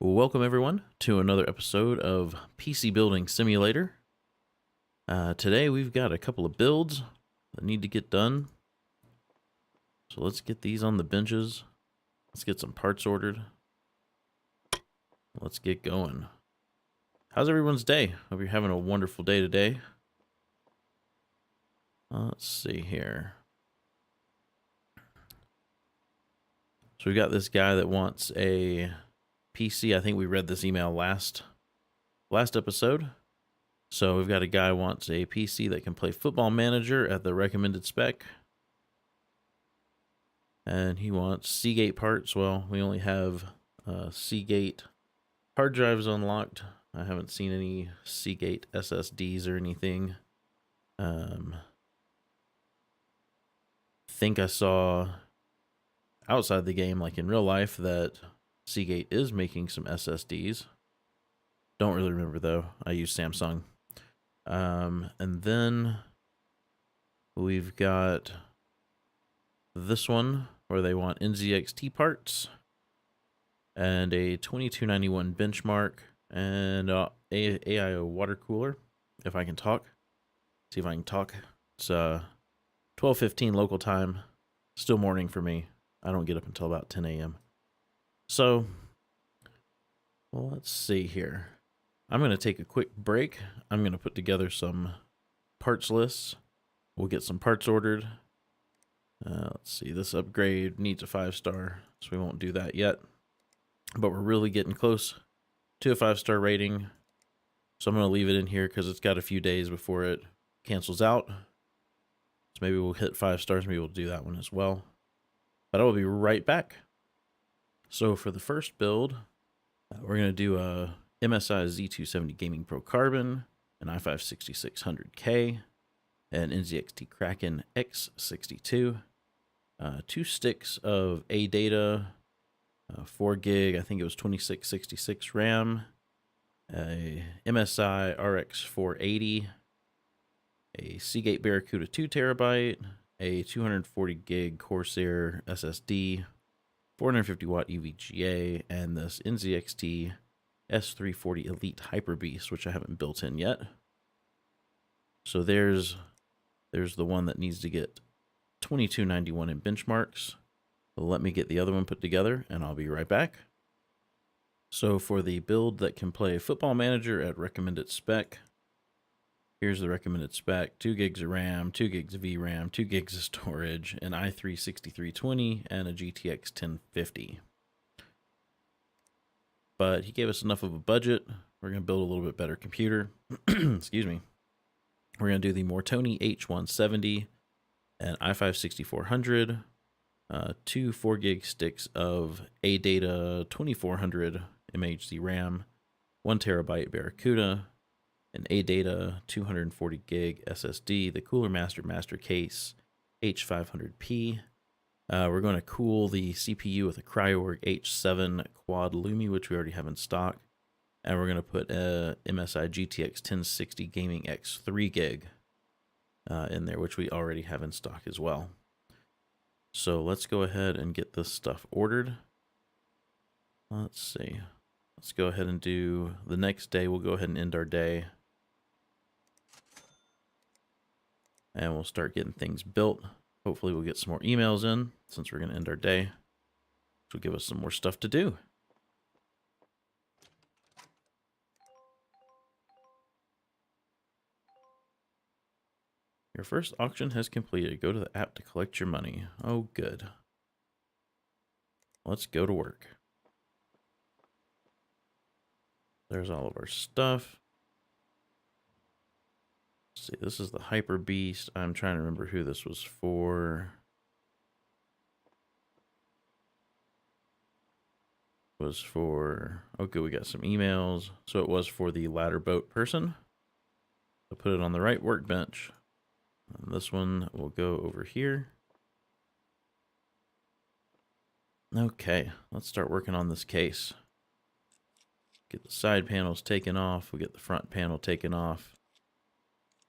Welcome, everyone, to another episode of PC Building Simulator. Today, we've got a couple of builds that need to get done. So let's get these on the benches. Let's get some parts ordered. Let's get going. How's everyone's day? Hope you're having a wonderful day today. Let's see here. So we got this guy that wants a PC. I think we read this email last episode. So we've got a guy who wants a PC that can play Football Manager at the recommended spec. And he wants Seagate parts. Well, we only have Seagate hard drives unlocked. I haven't seen any Seagate SSDs or anything. Think I saw outside the game, like in real life, that Seagate is making some SSDs. Don't really remember though. I use Samsung. And then we've got this one where they want NZXT parts and a 2291 benchmark and AIO water cooler. If I can talk, see if I can talk. It's 12:15 local time. Still morning for me. I don't get up until about 10 a.m. So, well, let's see here. I'm going to take a quick break. I'm going to put together some parts lists. We'll get some parts ordered. Let's see, this upgrade needs a 5-star, so we won't do that yet. But we're really getting close to a 5-star rating. So I'm going to leave it in here because it's got a few days before it cancels out. So maybe we'll hit 5 stars. Maybe we'll do that one as well. But I will be right back. So for the first build, we're going to do a MSI Z270 Gaming Pro Carbon, an i5-6600K, an NZXT Kraken X62, 2 sticks of ADATA, 4 gig, I think it was 2666 RAM, a MSI RX 480, a Seagate Barracuda 2 terabyte, a 240 gig Corsair SSD, 450 watt EVGA, and this NZXT S340 Elite Hyper Beast, which I haven't built in yet. So there's the one that needs to get 2291 in benchmarks. Let me get the other one put together, and I'll be right back. So for the build that can play Football Manager at recommended spec, here's the recommended spec: 2 gigs of RAM, 2 gigs of VRAM, 2 gigs of storage, an i3-6320, and a GTX 1050. But he gave us enough of a budget. We're going to build a little bit better computer. Excuse me. We're going to do the Mortoni H170, an i5-6400, 2 4 gig sticks of ADATA 2400 MHz RAM, 1 terabyte Barracuda, an ADATA 240 gig SSD, the Cooler Master Case H500P. We're going to cool the CPU with a CryoWork H7 Quad Lumi, which we already have in stock. And we're going to put a MSI GTX 1060 Gaming X 3 gig in there, which we already have in stock as well. So let's go ahead and get this stuff ordered. Let's see. Let's go ahead and do the next day. We'll go ahead and end our day. And we'll start getting things built. Hopefully we'll get some more emails in since we're going to end our day, which will give us some more stuff to do. Your first auction has completed. Go to the app to collect your money. Oh, good. Let's go to work. There's all of our stuff. Let's see, this is the Hyper Beast. I'm trying to remember who this was for. Okay, we got some emails. So it was for the ladder boat person. So put it on the right workbench. And this one will go over here. Okay, let's start working on this case. Get the side panels taken off. We'll get the front panel taken off.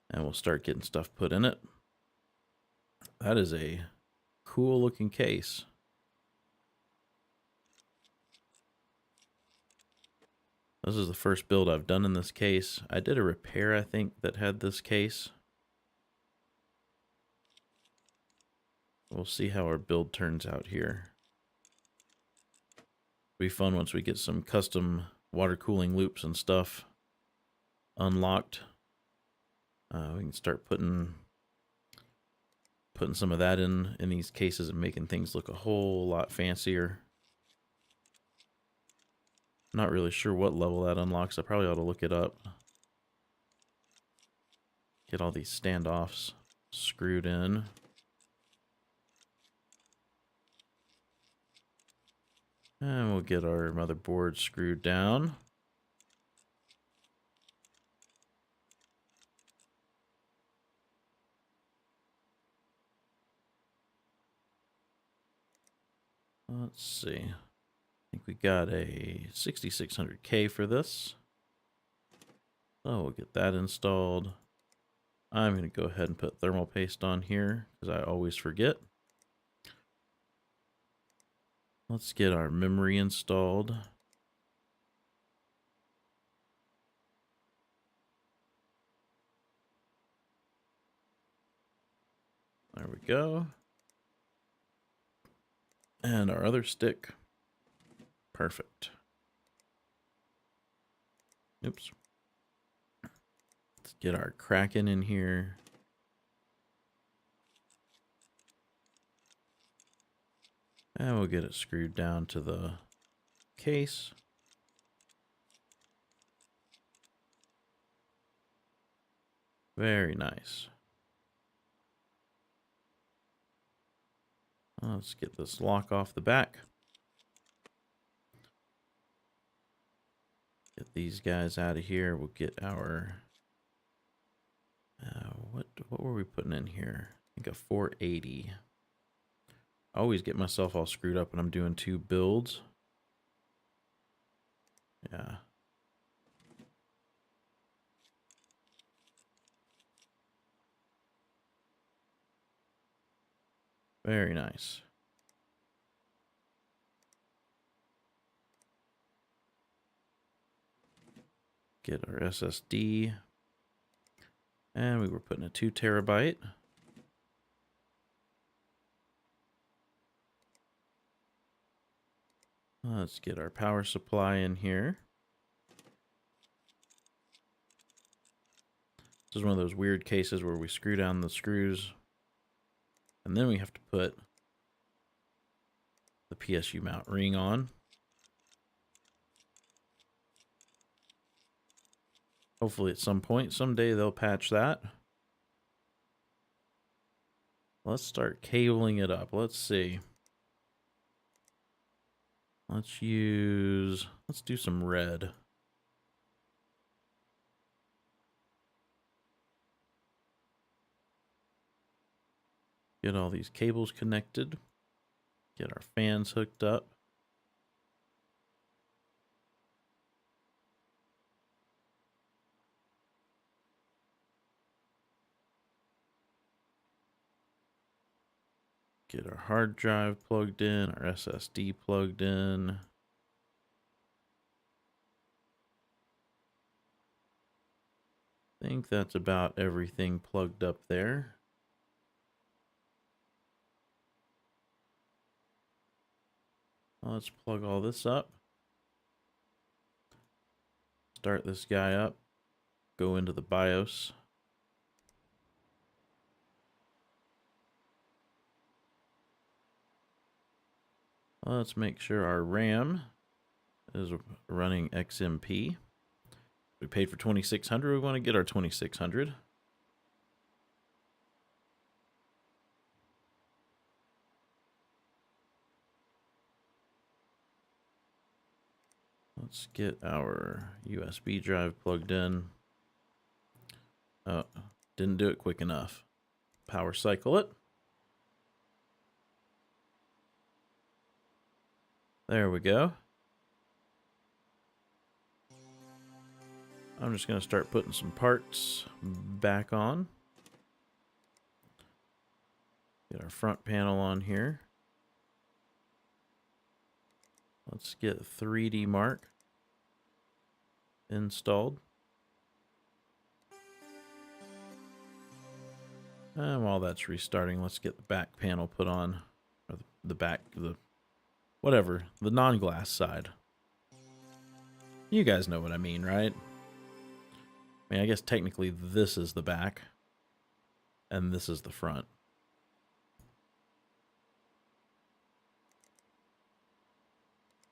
And we'll start getting stuff put in it. That is a cool looking case. This is the first build I've done in this case. I did a repair, I think, that had this case. We'll see how our build turns out here. It'll be fun once we get some custom water cooling loops and stuff unlocked. We can start putting some of that in these cases and making things look a whole lot fancier. Not really sure what level that unlocks. I probably ought to look it up. Get all these standoffs screwed in. And we'll get our motherboard screwed down. Let's see. I think we got a 6600K for this. So we'll get that installed. I'm going to go ahead and put thermal paste on here because I always forget. Let's get our memory installed. There we go. And our other stick. Perfect. Oops. Let's get our Kraken in here. And we'll get it screwed down to the case. Very nice. Let's get this lock off the back. Get these guys out of here. We'll get our... what were we putting in here? I think a 480. I always get myself all screwed up when I'm doing two builds. Yeah. Very nice. Get our SSD. And we were putting a 2 terabyte. Let's get our power supply in here. This is one of those weird cases where we screw down the screws and then we have to put the PSU mount ring on. Hopefully at some point, someday they'll patch that. Let's start cabling it up. Let's see. Let's do some red. Get all these cables connected. Get our fans hooked up. Get our hard drive plugged in, our SSD plugged in. I think that's about everything plugged up there. Let's plug all this up. Start this guy up. Go into the BIOS. Let's make sure our RAM is running XMP. We paid for 2600. We want to get our 2600. Let's get our USB drive plugged in. Oh, didn't do it quick enough. Power cycle it. There we go. I'm just going to start putting some parts back on. Get our front panel on here. Let's get 3D mark. installed. And while that's restarting, let's get the back panel put on, or the back, whatever, the non-glass side. You guys know what I mean, right? I mean, I guess technically this is the back, and this is the front.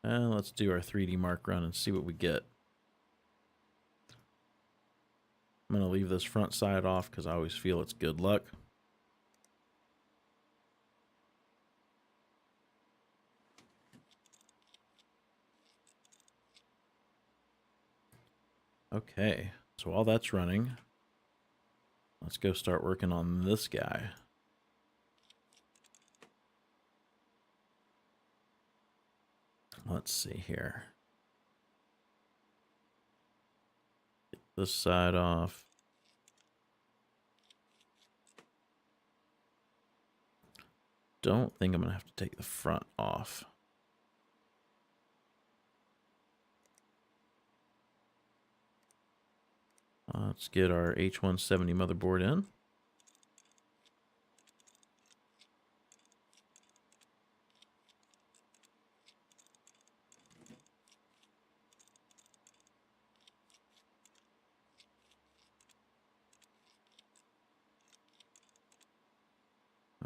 And let's do our 3D mark run and see what we get. I'm going to leave this front side off because I always feel it's good luck. Okay, so while that's running, let's go start working on this guy. Let's see here. Get this side off. Don't think I'm going to have to take the front off. Let's get our H170 motherboard in.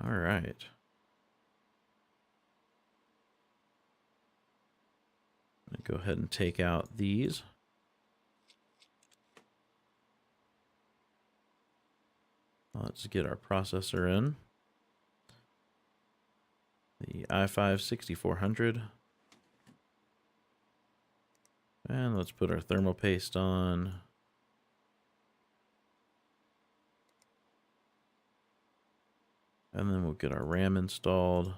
All right. Go ahead and take out these. Let's get our processor in. The i5 6400. And let's put our thermal paste on. And then we'll get our RAM installed.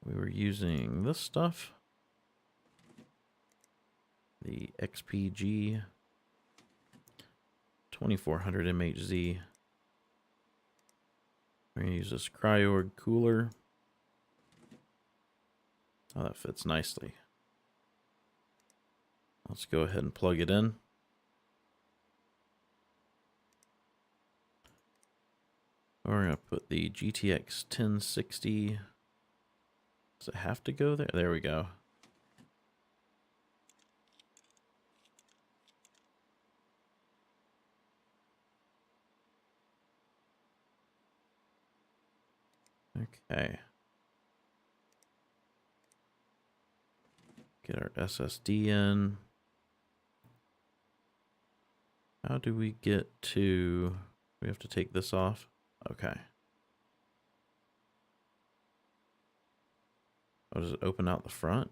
We were using this stuff. The XPG 2400 MHz. We're going to use this cryo cooler. Oh, that fits nicely. Let's go ahead and plug it in. We're going to put the GTX 1060. Does it have to go there? There we go. Okay. Get our SSD in. How do we get to... We have to take this off? Okay. Oh, does it open out the front?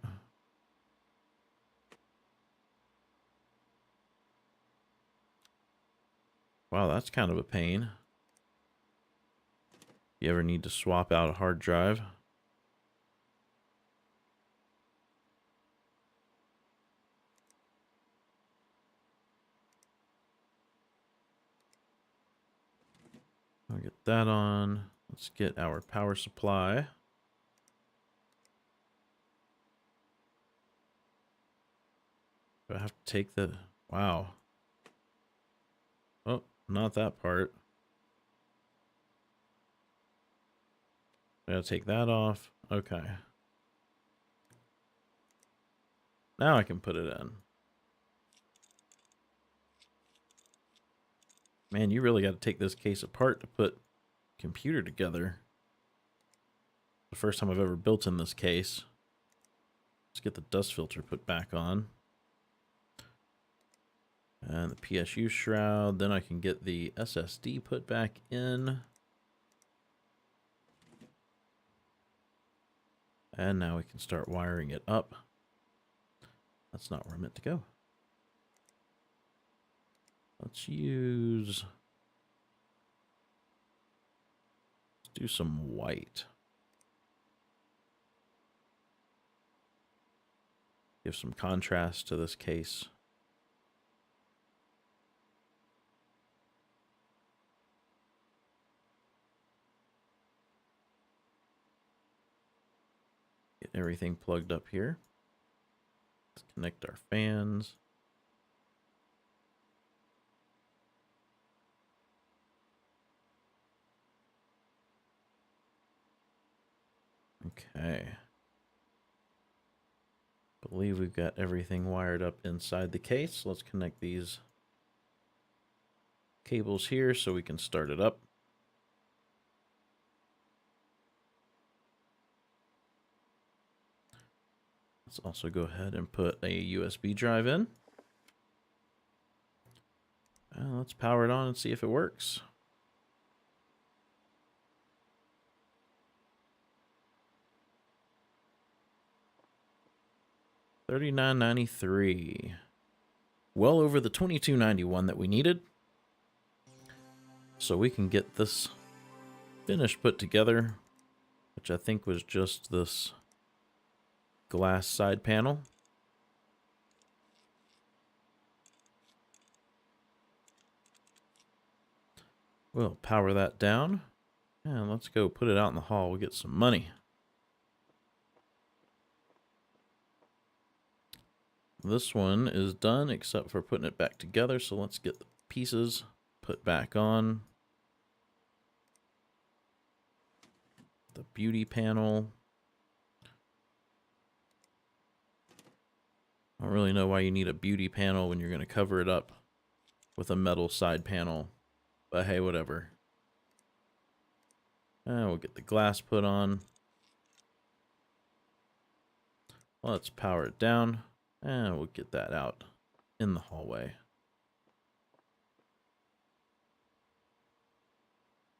Wow, that's kind of a pain. You ever need to swap out a hard drive? I'll get that on. Let's get our power supply. Do I have to take the... Wow. Oh, not that part. I gotta take that off. Okay. Now I can put it in. Man, you really got to take this case apart to put computer together. The first time I've ever built in this case. Let's get the dust filter put back on. And the PSU shroud. Then I can get the SSD put back in. And now we can start wiring it up. That's not where I meant to go. Let's do some white. Give some contrast to this case. Get everything plugged up here. Let's connect our fans. Okay. Believe we've got everything wired up inside the case. Let's connect these cables here so we can start it up. Let's also go ahead and put a USB drive in. Let's power it on and see if it works. $39.93. Well over the $22.91 that we needed. So we can get this finish put together, which I think was just this glass side panel. We'll power that down and let's go put it out in the hall. We'll get some money. This one is done except for putting it back together. So let's get the pieces put back on. The beauty panel. I don't really know why you need a beauty panel when you're going to cover it up with a metal side panel. But hey, whatever. And we'll get the glass put on. Let's power it down. And we'll get that out in the hallway.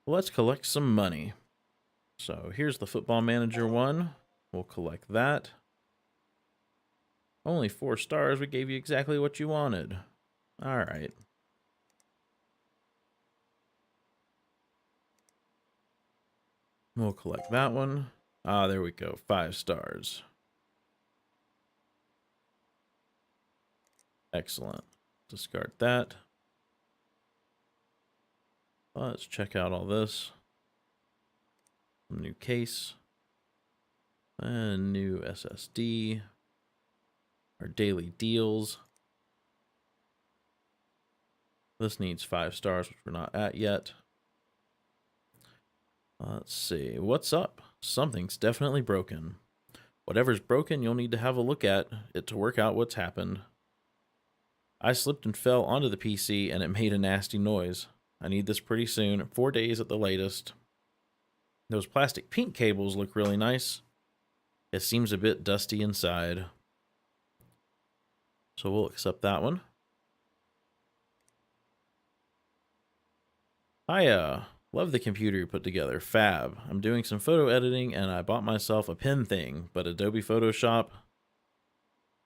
Let's collect some money. So here's the football manager one. We'll collect that. Only 4 stars. We gave you exactly what you wanted. All right. We'll collect that one. Ah, there we go. 5 stars. Excellent. Discard that. Let's check out all this. Some new case. A new SSD. Our daily deals. This needs 5 stars, which we're not at yet. Let's see. What's up? Something's definitely broken. Whatever's broken, you'll need to have a look at it to work out what's happened. I slipped and fell onto the PC and it made a nasty noise. I need this pretty soon, 4 days at the latest. Those plastic pink cables look really nice. It seems a bit dusty inside. So we'll accept that one. Hiya. Love the computer you put together. Fab. I'm doing some photo editing and I bought myself a pen thing, but Adobe Photoshop,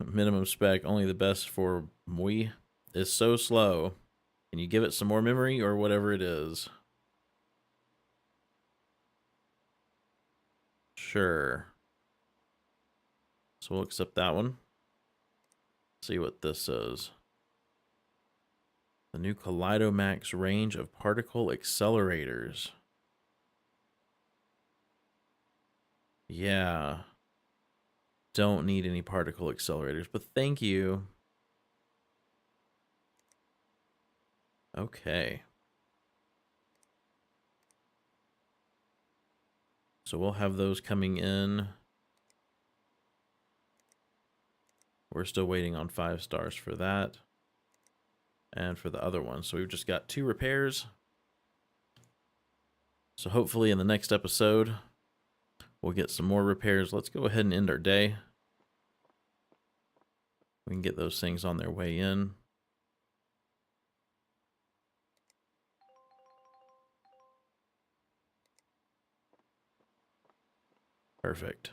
minimum spec, only the best for me, is so slow. Can you give it some more memory or whatever it is? Sure. So we'll accept that one. See what this says. The new Kaleidomax range of particle accelerators. Yeah. Don't need any particle accelerators, but thank you. Okay. So we'll have those coming in. We're still waiting on 5 stars for that. And for the other one. So we've just got 2 repairs. So hopefully in the next episode, we'll get some more repairs. Let's go ahead and end our day. We can get those things on their way in. Perfect.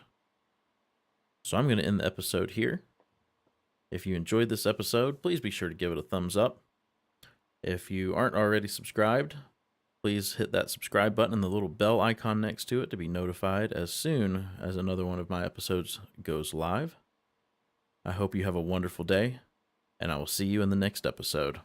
So I'm going to end the episode here. If you enjoyed this episode, please be sure to give it a thumbs up. If you aren't already subscribed, please hit that subscribe button and the little bell icon next to it to be notified as soon as another one of my episodes goes live. I hope you have a wonderful day, and I will see you in the next episode.